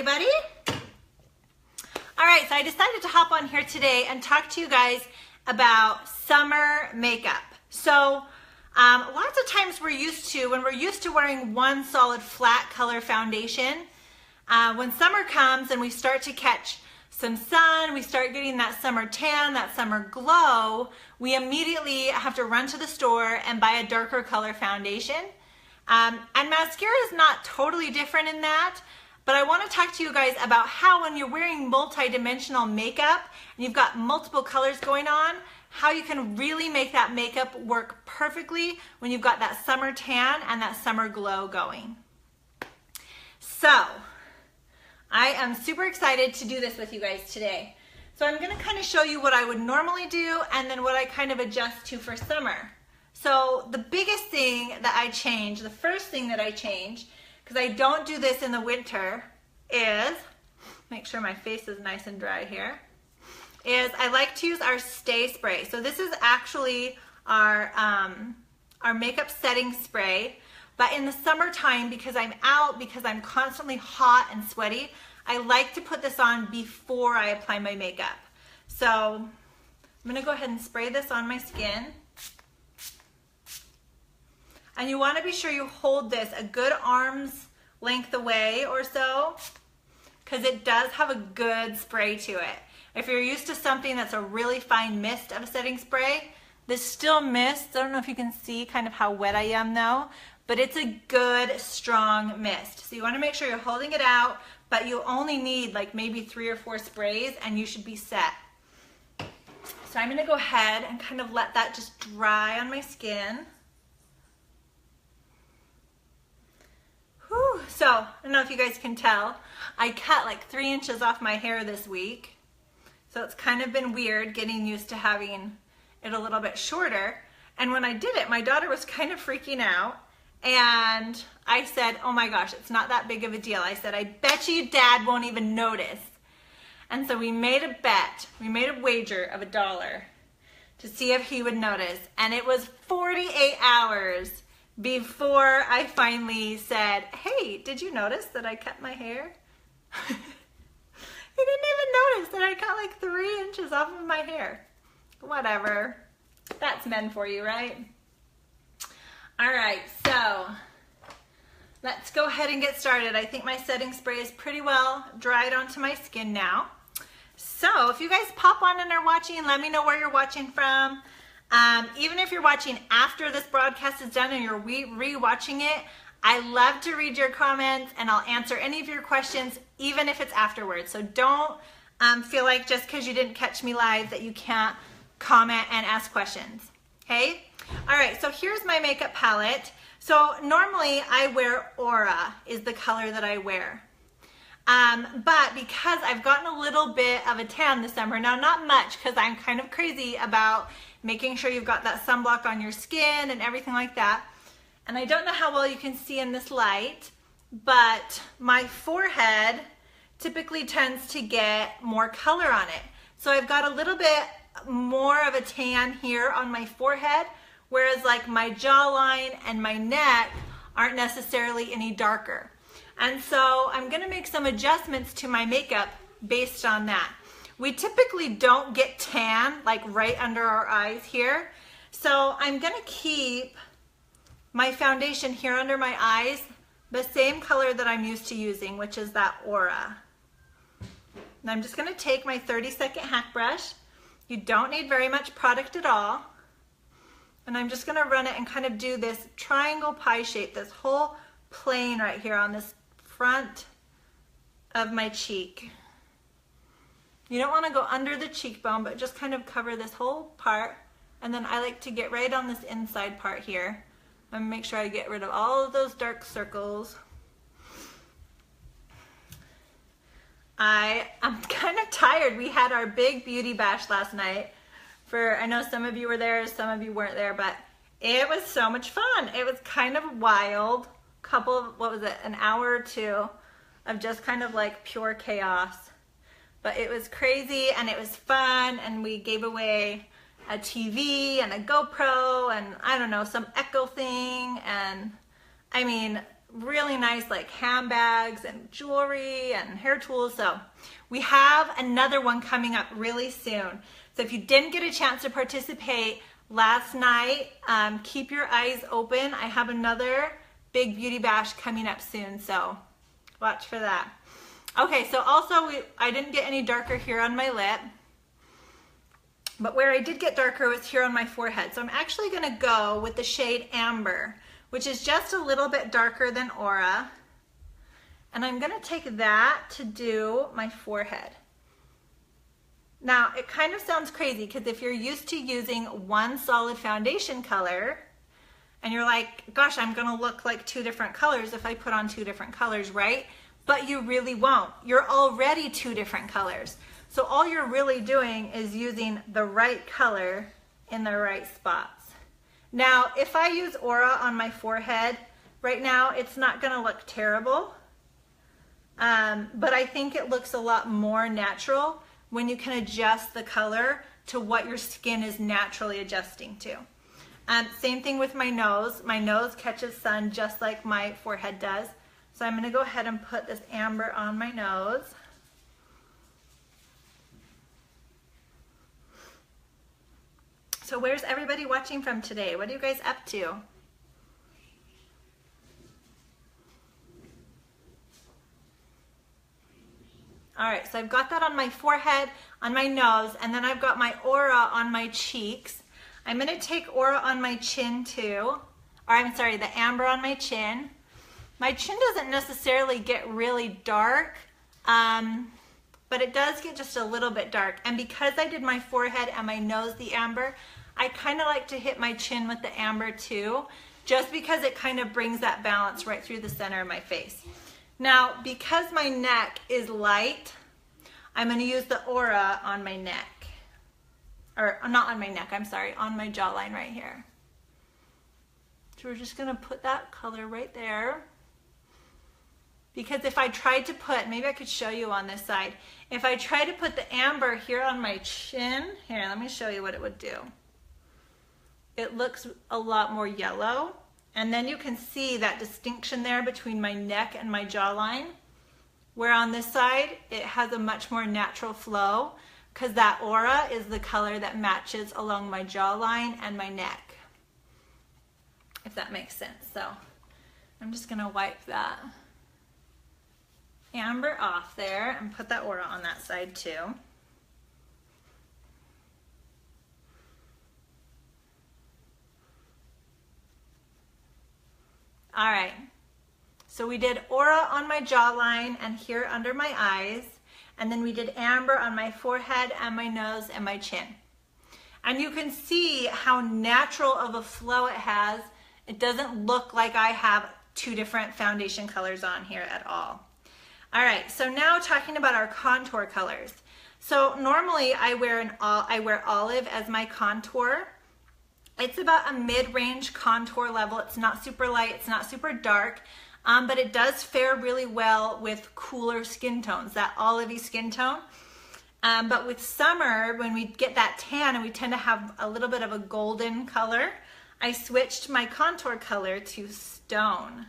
everybody. All right, so I decided to hop on here today and talk to you guys about summer makeup. So lots of times when we're used to wearing one solid flat color foundation, when summer comes and we start to catch some sun, we start getting that summer tan, that summer glow, we immediately have to run to the store and buy a darker color foundation. And mascara is not totally different in that, but I want to talk to you guys about how when you're wearing multi-dimensional makeup and you've got multiple colors going on, how you can really make that makeup work perfectly when you've got that summer tan and that summer glow going. So, I am super excited to do this with you guys today. So I'm going to kind of show you what I would normally do and then what I kind of adjust to for summer. So the biggest thing that I change, the first thing that I change, because I don't do this in the winter, is, make sure my face is nice and dry here, is I like to use our Stay Spray. So this is actually our makeup setting spray, but in the summertime, because I'm out, because I'm constantly hot and sweaty, I like to put this on before I apply my makeup. So I'm gonna go ahead and spray this on my skin. And you want to be sure you hold this a good arm's length away or so, because it does have a good spray to it. If you're used to something that's a really fine mist of a setting spray, this still mists. I don't know if you can see kind of how wet I am though, but it's a good strong mist. So you want to make sure you're holding it out, but you only need like maybe 3 or 4 sprays and you should be set. So I'm going to go ahead and kind of let that just dry on my skin. So, I don't know if you guys can tell, I cut like 3 inches off my hair this week. So it's kind of been weird getting used to having it a little bit shorter. And when I did it, my daughter was kind of freaking out. And I said, oh my gosh, it's not that big of a deal. I said, I bet you Dad won't even notice. And so we made a bet. We made a wager of $1 to see if he would notice. And it was 48 hours before I finally said, hey, did you notice that I cut my hair? He didn't even notice that I cut like 3 inches off of my hair. Whatever. That's men for you, right? All right, so let's go ahead and get started. I think my setting spray is pretty well dried onto my skin now. So if you guys pop on and are watching, let me know where you're watching from. Even if you're watching after this broadcast is done and you're re-watching it, I love to read your comments and I'll answer any of your questions, even if it's afterwards. So don't feel like just because you didn't catch me live that you can't comment and ask questions, okay? All right, so here's my makeup palette. So normally I wear Aura is the color that I wear. But because I've gotten a little bit of a tan this summer, now not much because I'm kind of crazy about making sure you've got that sunblock on your skin and everything like that. And I don't know how well you can see in this light, but my forehead typically tends to get more color on it. So I've got a little bit more of a tan here on my forehead, whereas like my jawline and my neck aren't necessarily any darker. And so I'm gonna make some adjustments to my makeup based on that. We typically don't get tan like right under our eyes here. So I'm gonna keep my foundation here under my eyes the same color that I'm used to using, which is that Aura. And I'm just gonna take my 30-second hack brush. You don't need very much product at all. And I'm just gonna run it and kind of do this triangle pie shape, this whole plane right here on this front of my cheek. You don't want to go under the cheekbone, but just kind of cover this whole part. And then I like to get right on this inside part here and make sure I get rid of all of those dark circles. I'm kind of tired. We had our big beauty bash last night. I know some of you were there, some of you weren't there, but it was so much fun. It was kind of wild. Couple of, what was it, an hour or 2 of just kind of like pure chaos. But it was crazy and it was fun, and we gave away a TV and a GoPro and I don't know, some Echo thing, and I mean, really nice like handbags and jewelry and hair tools. So we have another one coming up really soon. So if you didn't get a chance to participate last night, keep your eyes open. I have another big beauty bash coming up soon, so watch for that. Okay, so also I didn't get any darker here on my lip, but where I did get darker was here on my forehead. So I'm actually gonna go with the shade Amber, which is just a little bit darker than Aura. And I'm gonna take that to do my forehead. Now, it kind of sounds crazy because if you're used to using one solid foundation color and you're like, gosh, I'm gonna look like two different colors if I put on two different colors, right? But you really won't. You're already two different colors. So all you're really doing is using the right color in the right spots. Now, if I use Aura on my forehead, right now it's not gonna look terrible, but I think it looks a lot more natural when you can adjust the color to what your skin is naturally adjusting to. Same thing with my nose. My nose catches sun just like my forehead does. So I'm gonna go ahead and put this Amber on my nose. So where's everybody watching from today? What are you guys up to? All right, so I've got that on my forehead, on my nose, and then I've got my Aura on my cheeks. I'm gonna take Aura on my chin too, or I'm sorry, the Amber on my chin. My chin doesn't necessarily get really dark, but it does get just a little bit dark. And because I did my forehead and my nose the Amber, I kind of like to hit my chin with the Amber too, just because it kind of brings that balance right through the center of my face. Now, because my neck is light, I'm going to use the Aura on my neck. Or not on my neck, I'm sorry, on my jawline right here. So we're just going to put that color right there. Because if I tried to put, maybe I could show you on this side, if I try to put the Amber here on my chin, here, let me show you what it would do. It looks a lot more yellow. And then you can see that distinction there between my neck and my jawline, where on this side, it has a much more natural flow because that Aura is the color that matches along my jawline and my neck, if that makes sense. So I'm just gonna wipe that Amber off there and put that Aura on that side too. All right, so we did Aura on my jawline and here under my eyes, and then we did Amber on my forehead and my nose and my chin. And you can see how natural of a flow it has. It doesn't look like I have two different foundation colors on here at all. All right, so now talking about our contour colors. So normally I wear olive as my contour. It's about a mid-range contour level. It's not super light, it's not super dark, but it does fare really well with cooler skin tones, that olivey skin tone. But with summer, when we get that tan and we tend to have a little bit of a golden color, I switched my contour color to Stone.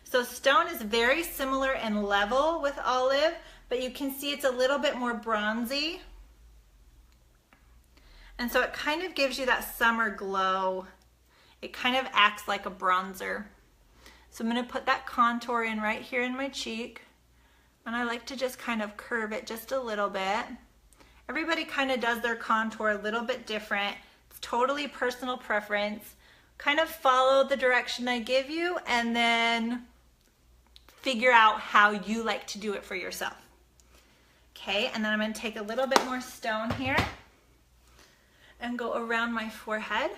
So Stone is very similar in level with olive, but you can see it's a little bit more bronzy. And so it kind of gives you that summer glow. It kind of acts like a bronzer. So I'm gonna put that contour in right here in my cheek. And I like to just kind of curve it just a little bit. Everybody kind of does their contour a little bit different. It's totally personal preference. Kind of follow the direction I give you and then figure out how you like to do it for yourself. Okay, and then I'm gonna take a little bit more Stone here and go around my forehead.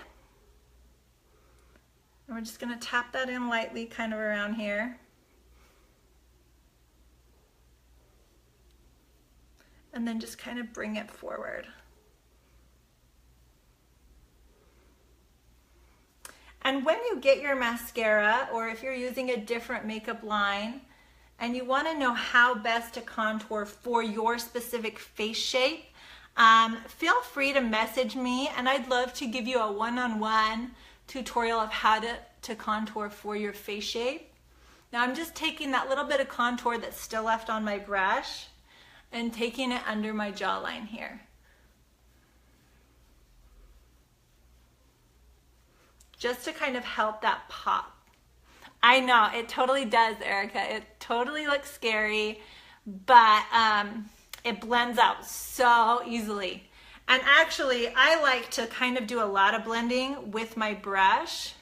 And we're just gonna tap that in lightly kind of around here. And then just kind of bring it forward. And when you get your mascara, or if you're using a different makeup line, and you wanna know how best to contour for your specific face shape, feel free to message me and I'd love to give you a one-on-one tutorial of how to contour for your face shape. Now I'm just taking that little bit of contour that's still left on my brush and taking it under my jawline here. Just to kind of help that pop. I know, it totally does, Erica. It totally looks scary, but it blends out so easily. And actually, I like to kind of do a lot of blending with my brush.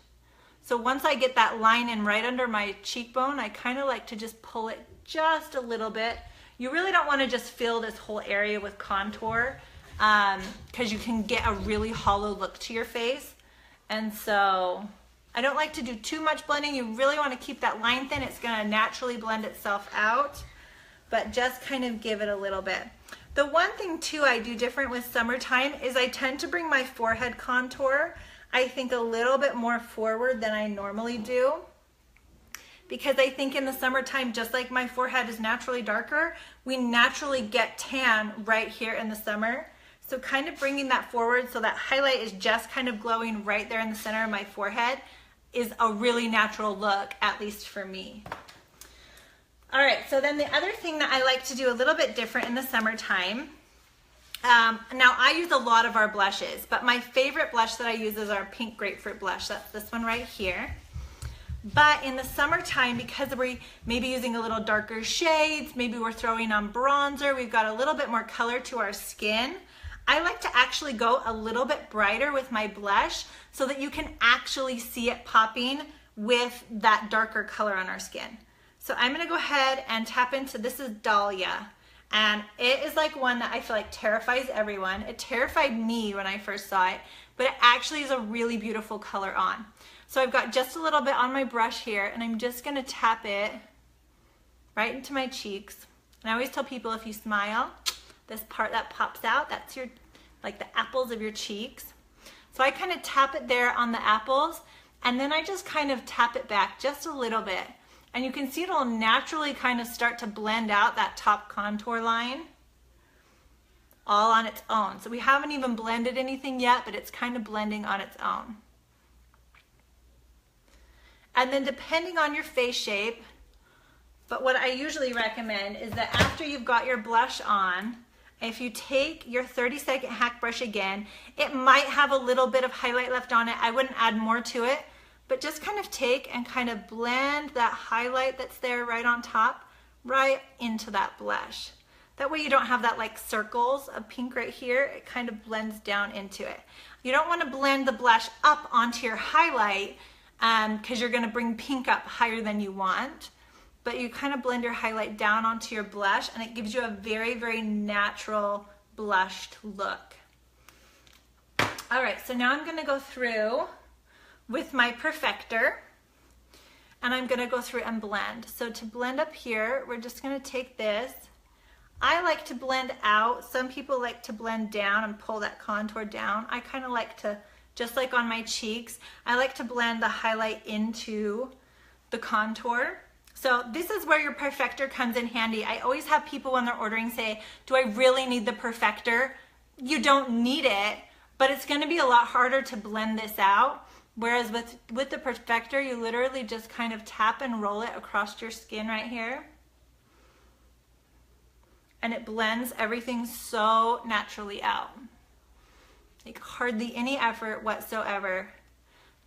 So once I get that line in right under my cheekbone, I kind of like to just pull it just a little bit. You really don't want to just fill this whole area with contour because you can get a really hollow look to your face. And so I don't like to do too much blending. You really want to keep that line thin. It's going to naturally blend itself out, but just kind of give it a little bit. The one thing too I do different with summertime is I tend to bring my forehead contour, I think, a little bit more forward than I normally do, because I think in the summertime, just like my forehead is naturally darker, we naturally get tan right here in the summer. So kind of bringing that forward so that highlight is just kind of glowing right there in the center of my forehead is a really natural look, at least for me. All right, so then the other thing that I like to do a little bit different in the summertime, now I use a lot of our blushes, but my favorite blush that I use is our pink grapefruit blush. That's this one right here. But in the summertime, because we're maybe using a little darker shades, maybe we're throwing on bronzer, we've got a little bit more color to our skin, I like to actually go a little bit brighter with my blush so that you can actually see it popping with that darker color on our skin. So I'm gonna go ahead and tap into, this is Dahlia. And it is like one that I feel like terrifies everyone. It terrified me when I first saw it, but it actually is a really beautiful color on. So I've got just a little bit on my brush here, and I'm just gonna tap it right into my cheeks. And I always tell people, if you smile, this part that pops out, that's your, like the apples of your cheeks. So I kind of tap it there on the apples, and then I just kind of tap it back just a little bit. And you can see it'll naturally kind of start to blend out that top contour line all on its own. So we haven't even blended anything yet, but it's kind of blending on its own. And then depending on your face shape, but what I usually recommend is that after you've got your blush on, if you take your 30-second hack brush again, it might have a little bit of highlight left on it. I wouldn't add more to it, but just kind of take and kind of blend that highlight that's there right on top right into that blush. That way you don't have that like circles of pink right here. It kind of blends down into it. You don't want to blend the blush up onto your highlight because you're going to bring pink up higher than you want. But you kind of blend your highlight down onto your blush, and it gives you a very, very natural blushed look. All right, so now I'm going to go through with my perfector, and I'm going to go through and blend. So to blend up here, we're just going to take this. I like to blend out. Some people like to blend down and pull that contour down. I kind of like to, just like on my cheeks, I like to blend the highlight into the contour. So this is where your perfector comes in handy. I always have people when they're ordering say, do I really need the perfector? You don't need it, but it's going to be a lot harder to blend this out. Whereas with the perfector, you literally just kind of tap and roll it across your skin right here. And it blends everything so naturally out. Like hardly any effort whatsoever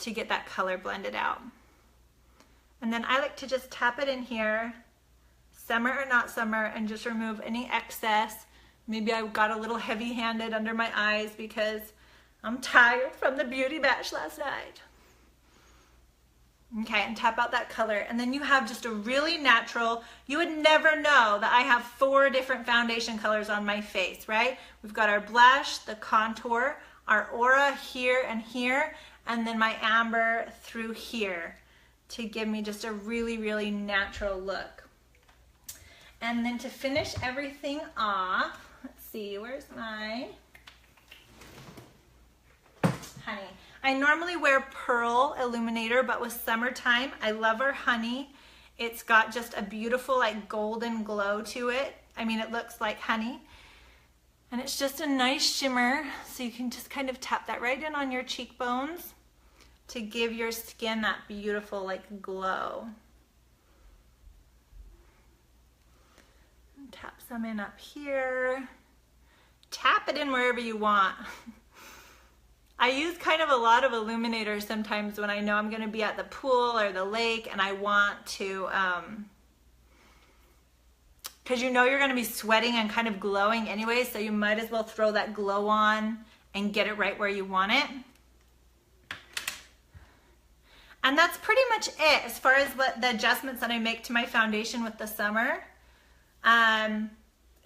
to get that color blended out. And then I like to just tap it in here, summer or not summer, and just remove any excess. Maybe I got a little heavy-handed under my eyes because I'm tired from the beauty bash last night. Okay, and tap out that color. And then you have just a really natural, you would never know that I have 4 different foundation colors on my face, right? We've got our blush, the contour, our aura here, and then my amber through here to give me just a really, really natural look. And then to finish everything off, let's see, where's my honey? I normally wear Pearl Illuminator, but with summertime, I love our honey. It's got just a beautiful like golden glow to it. I mean, it looks like honey. And it's just a nice shimmer, so you can just kind of tap that right in on your cheekbones to give your skin that beautiful like glow. some in up here. Tap it in wherever you want. I use kind of a lot of illuminators sometimes when I know I'm going to be at the pool or the lake and I want to, because you know you're going to be sweating and kind of glowing anyway, so you might as well throw that glow on and get it right where you want it. And that's pretty much it as far as what the adjustments that I make to my foundation with the summer.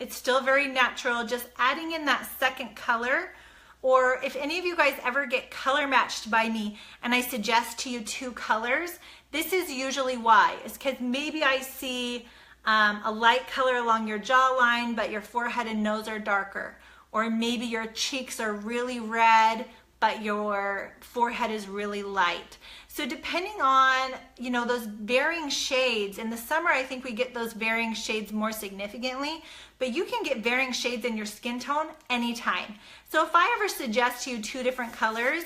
It's still very natural, just adding in that second color. Or if any of you guys ever get color matched by me and I suggest to you 2 colors, this is usually why. It's because maybe I see a light color along your jawline, but your forehead and nose are darker. Or maybe your cheeks are really red, but your forehead is really light. So depending on, you know, those varying shades, in the summer I think we get those varying shades more significantly, but you can get varying shades in your skin tone anytime. So if I ever suggest to you 2 different colors,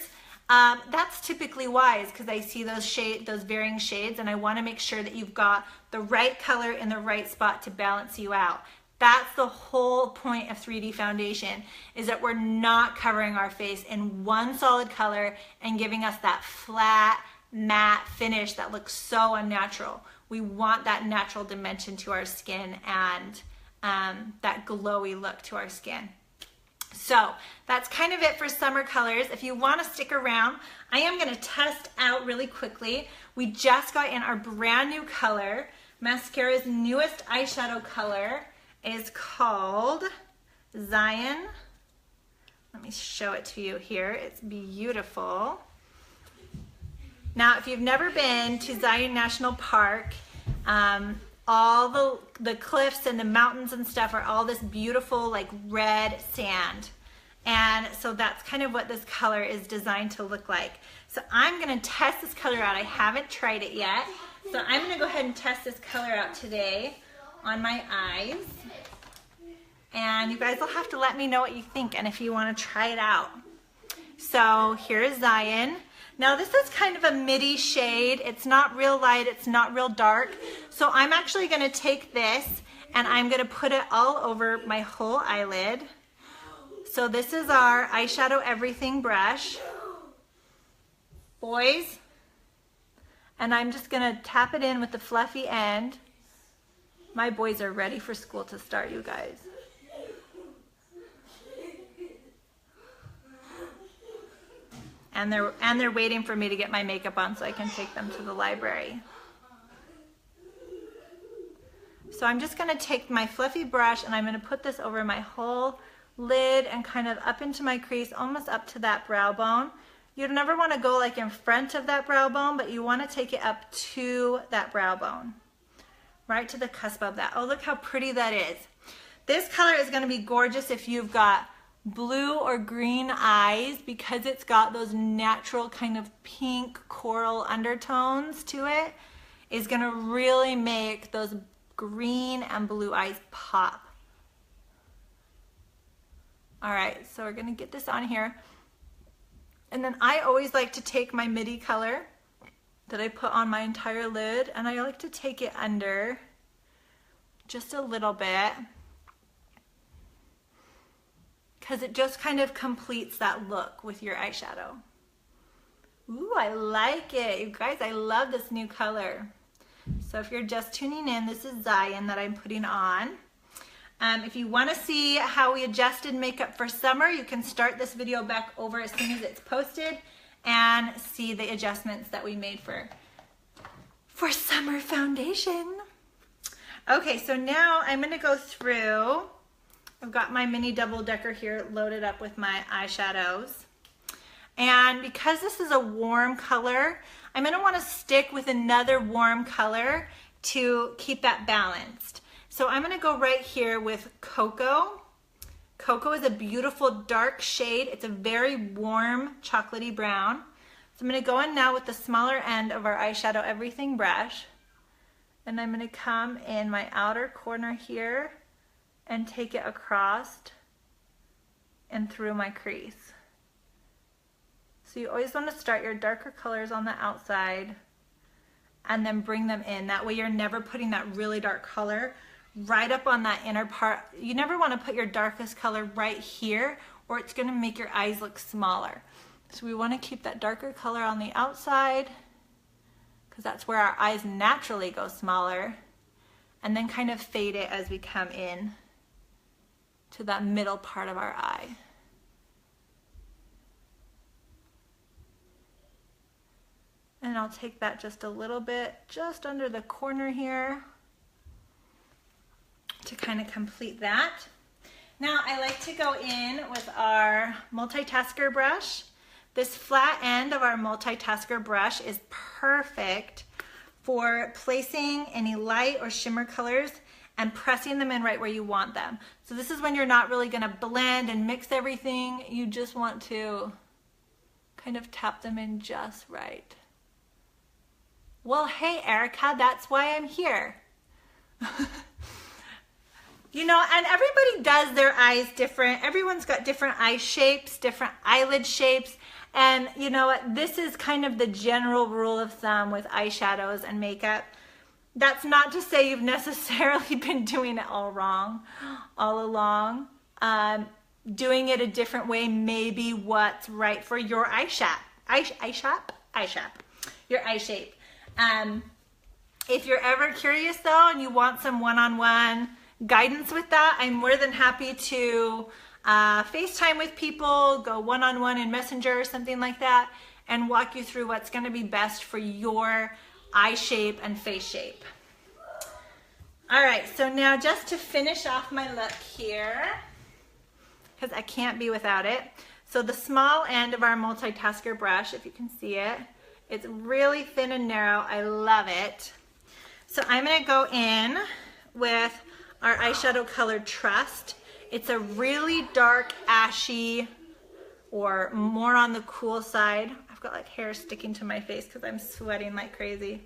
that's typically why, is because I see those varying shades and I want to make sure that you've got the right color in the right spot to balance you out. That's the whole point of 3D foundation, is that we're not covering our face in one solid color and giving us that flat, matte finish that looks so unnatural. We want that natural dimension to our skin and that glowy look to our skin. So that's kind of it for summer colors. If you want to stick around, I am going to test out really quickly. We just got in our brand new color. Maskcara's newest eyeshadow color is called Zion. Let me show it to you here. It's beautiful. Now, if you've never been to Zion National Park, all the cliffs and the mountains and stuff are all this beautiful like red sand. And so that's kind of what this color is designed to look like. So I'm going to test this color out. I haven't tried it yet. So I'm going to go ahead and test this color out today on my eyes. And you guys will have to let me know what you think and if you want to try it out. So here's Zion. Now this is kind of a midi shade. It's not real light, it's not real dark. So I'm actually going to take this and I'm going to put it all over my whole eyelid. So this is our eyeshadow everything brush, boys. And I'm just going to tap it in with the fluffy end. My boys are ready for school to start, you guys. And they're waiting for me to get my makeup on so I can take them to the library. So I'm just going to take my fluffy brush and I'm going to put this over my whole lid and kind of up into my crease, almost up to that brow bone. You'd never want to go like in front of that brow bone, but you want to take it up to that brow bone, right to the cusp of that. Oh, look how pretty that is. This color is going to be gorgeous if you've got blue or green eyes, because it's got those natural kind of pink coral undertones to it. Is going to really make those green and blue eyes pop. All right, so we're going to get this on here. And then I always like to take my midi color that I put on my entire lid and I like to take it under just a little bit, because it just kind of completes that look with your eyeshadow. Ooh, I like it. You guys, I love this new color. So if you're just tuning in, this is Zion that I'm putting on. If you want to see how we adjusted makeup for summer, you can start this video back over as soon as it's posted and see the adjustments that we made for summer foundation. Okay, so now I'm going to go through. I've got my mini double decker here loaded up with my eyeshadows. And because this is a warm color, I'm going to want to stick with another warm color to keep that balanced. So I'm going to go right here with Cocoa. Cocoa is a beautiful dark shade. It's a very warm chocolatey brown. So I'm going to go in now with the smaller end of our eyeshadow everything brush. And I'm going to come in my outer corner here and take it across and through my crease. So you always want to start your darker colors on the outside and then bring them in. That way you're never putting that really dark color right up on that inner part. You never want to put your darkest color right here, or it's going to make your eyes look smaller. So we want to keep that darker color on the outside, because that's where our eyes naturally go smaller, and then kind of fade it as we come in to that middle part of our eye. And I'll take that just a little bit, just under the corner here, to kind of complete that. Now I like to go in with our multitasker brush. This flat end of our multitasker brush is perfect for placing any light or shimmer colors and pressing them in right where you want them. So this is when you're not really gonna blend and mix everything. You just want to kind of tap them in just right. Well, hey, Erica, that's why I'm here. You know, and everybody does their eyes different. Everyone's got different eye shapes, different eyelid shapes. And you know what? This is kind of the general rule of thumb with eyeshadows and makeup. That's not to say you've necessarily been doing it all wrong all along. Doing it a different way may be what's right for your your eye shape. If you're ever curious though, and you want some one-on-one guidance with that, I'm more than happy to FaceTime with people, go one-on-one in Messenger or something like that, and walk you through what's going to be best for your eye shape and face shape. All right, so now just to finish off my look here, because I can't be without it. So the small end of our multitasker brush, if you can see it, it's really thin and narrow. I love it. So I'm going to go in with our eyeshadow color Trust. It's a really dark ashy, or more on the cool side. I've got like hair sticking to my face because I'm sweating like crazy.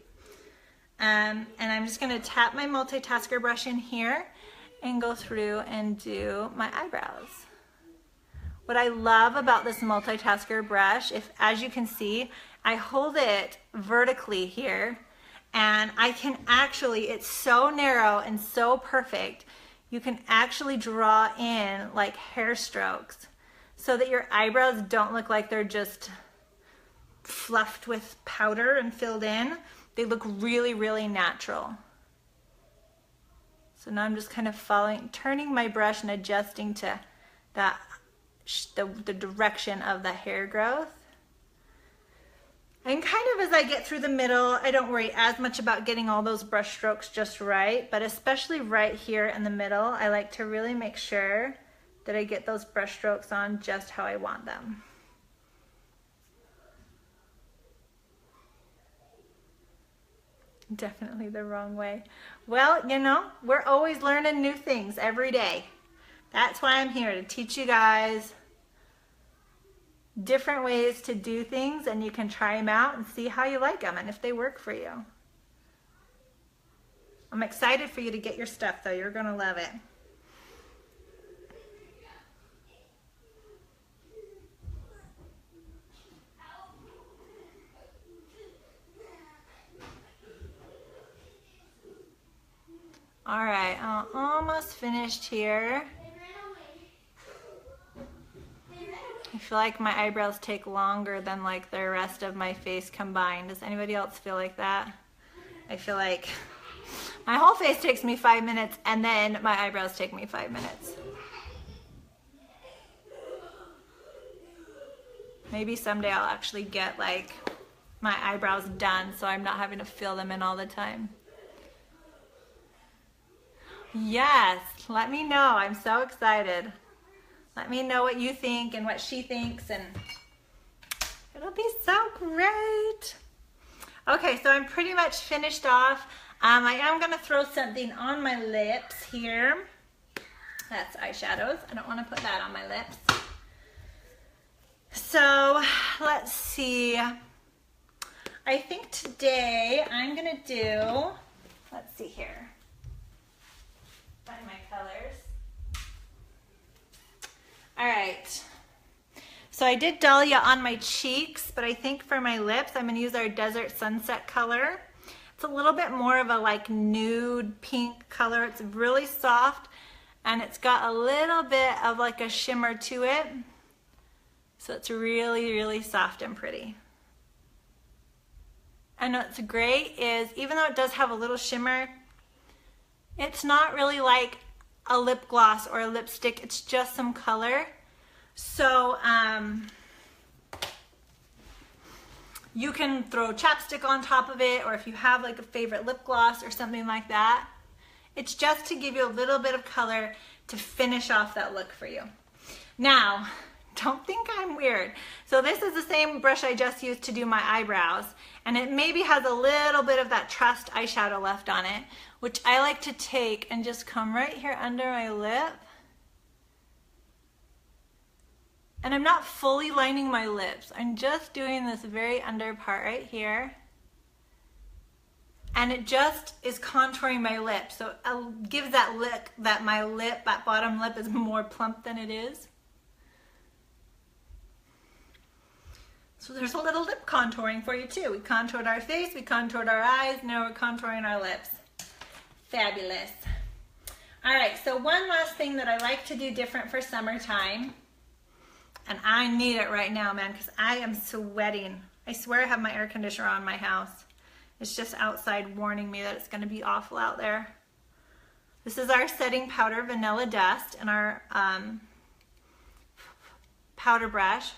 And I'm just going to tap my multitasker brush in here and go through and do my eyebrows. What I love about this multitasker brush, as you can see, I hold it vertically here, and I can actually, it's so narrow and so perfect, you can actually draw in like hair strokes so that your eyebrows don't look like they're just fluffed with powder and filled in. They look really, really natural. So now I'm just kind of turning my brush and adjusting to that, the direction of the hair growth. And kind of as I get through the middle, I don't worry as much about getting all those brush strokes just right, but especially right here in the middle, I like to really make sure that I get those brush strokes on just how I want them. Definitely the wrong way. Well, you know, we're always learning new things every day. That's why I'm here, to teach you guys different ways to do things, and you can try them out and see how you like them and if they work for you. I'm excited for you to get your stuff though. You're gonna love it. All right, I'm almost finished here. I feel like my eyebrows take longer than like the rest of my face combined. Does anybody else feel like that? I feel like my whole face takes me 5 minutes, and then my eyebrows take me 5 minutes. Maybe someday I'll actually get like my eyebrows done so I'm not having to fill them in all the time. Yes, let me know. I'm so excited. Let me know what you think and what she thinks, and it'll be so great. Okay, so I'm pretty much finished off. I am going to throw something on my lips here. That's eyeshadows. I don't want to put that on my lips. So let's see. I think today I'm going to do, let's see here. Find my colors. All right, so I did Dahlia on my cheeks, but I think for my lips, I'm gonna use our Desert Sunset color. It's a little bit more of a like nude pink color. It's really soft and it's got a little bit of like a shimmer to it. So it's really, really soft and pretty. And what's great is even though it does have a little shimmer, it's not really like a lip gloss or a lipstick. It's just some color. So you can throw chapstick on top of it, or if you have like a favorite lip gloss or something like that. It's just to give you a little bit of color to finish off that look for you. Now, don't think I'm weird. So this is the same brush I just used to do my eyebrows, and it maybe has a little bit of that Trust eyeshadow left on it, which I like to take and just come right here under my lip. And I'm not fully lining my lips. I'm just doing this very under part right here. And it just is contouring my lip. So it gives that look that my lip, that bottom lip is more plump than it is. So there's a little lip contouring for you too. We contoured our face, we contoured our eyes, now we're contouring our lips. Fabulous. All right, so one last thing that I like to do different for summertime, and I need it right now, man, because I am sweating. I swear I have my air conditioner on in my house. It's just outside warning me that it's going to be awful out there. This is our setting powder, Vanilla Dust, and our powder brush.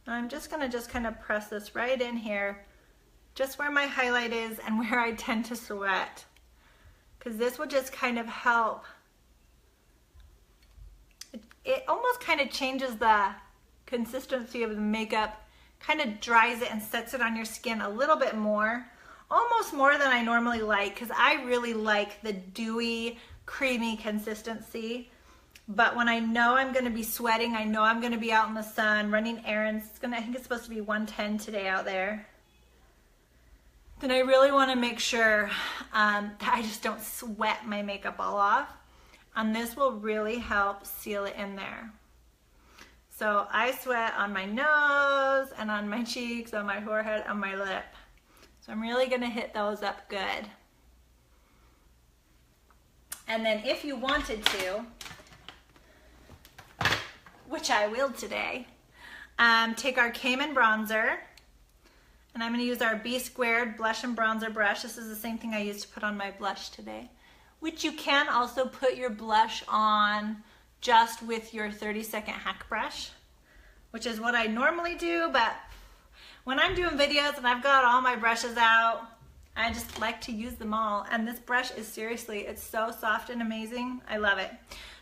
And I'm just going to kind of press this right in here, just where my highlight is and where I tend to sweat. Because this will just kind of help. It almost kind of changes the consistency of the makeup, kind of dries it and sets it on your skin a little bit more, almost more than I normally like, because I really like the dewy, creamy consistency. But when I know I'm going to be sweating, I know I'm going to be out in the sun running errands, I think it's supposed to be 110 today out there, then I really want to make sure that I just don't sweat my makeup all off. And this will really help seal it in there. So I sweat on my nose and on my cheeks, on my forehead, on my lip. So I'm really gonna hit those up good. And then if you wanted to, which I will today, take our Cayman bronzer, and I'm gonna use our B Squared blush and bronzer brush. This is the same thing I used to put on my blush today. Which you can also put your blush on just with your 30-second hack brush, which is what I normally do, but when I'm doing videos and I've got all my brushes out, I just like to use them all. And this brush is seriously, it's so soft and amazing. I love it.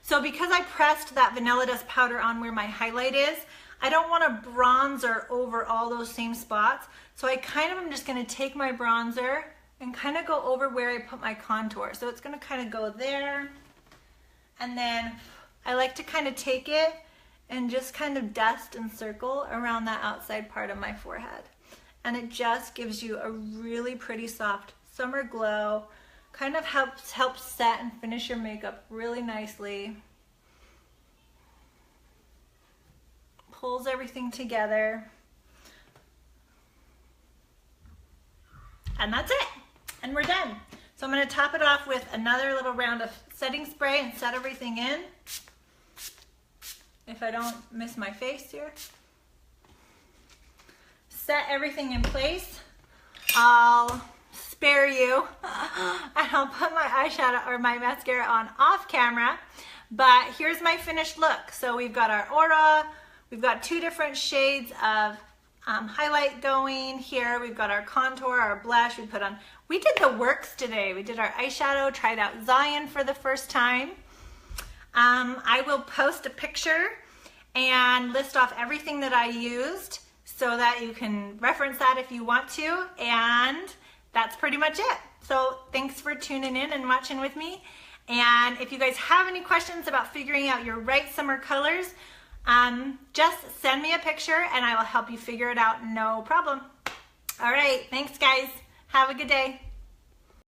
So because I pressed that Vanilla Dust powder on where my highlight is, I don't want a bronzer over all those same spots. So I kind of am just gonna take my bronzer and kind of go over where I put my contour. So it's gonna kind of go there. And then I like to kind of take it and just kind of dust and circle around that outside part of my forehead. And it just gives you a really pretty soft summer glow, kind of helps set and finish your makeup really nicely. Pulls everything together. And that's it. And we're done. So I'm going to top it off with another little round of setting spray and set everything in. If I don't miss my face here. Set everything in place. I'll spare you and I'll put my eyeshadow or my mascara on off camera. But here's my finished look. So we've got our aura. We've got 2 different shades of highlight going here. We've got our contour, our blush. We did the works today. We did our eyeshadow, tried out Zion for the first time. I will post a picture and list off everything that I used so that you can reference that if you want to. And that's pretty much it. So thanks for tuning in and watching with me. And if you guys have any questions about figuring out your right summer colors, just send me a picture and I will help you figure it out, no problem. All right, thanks guys. Have a good day.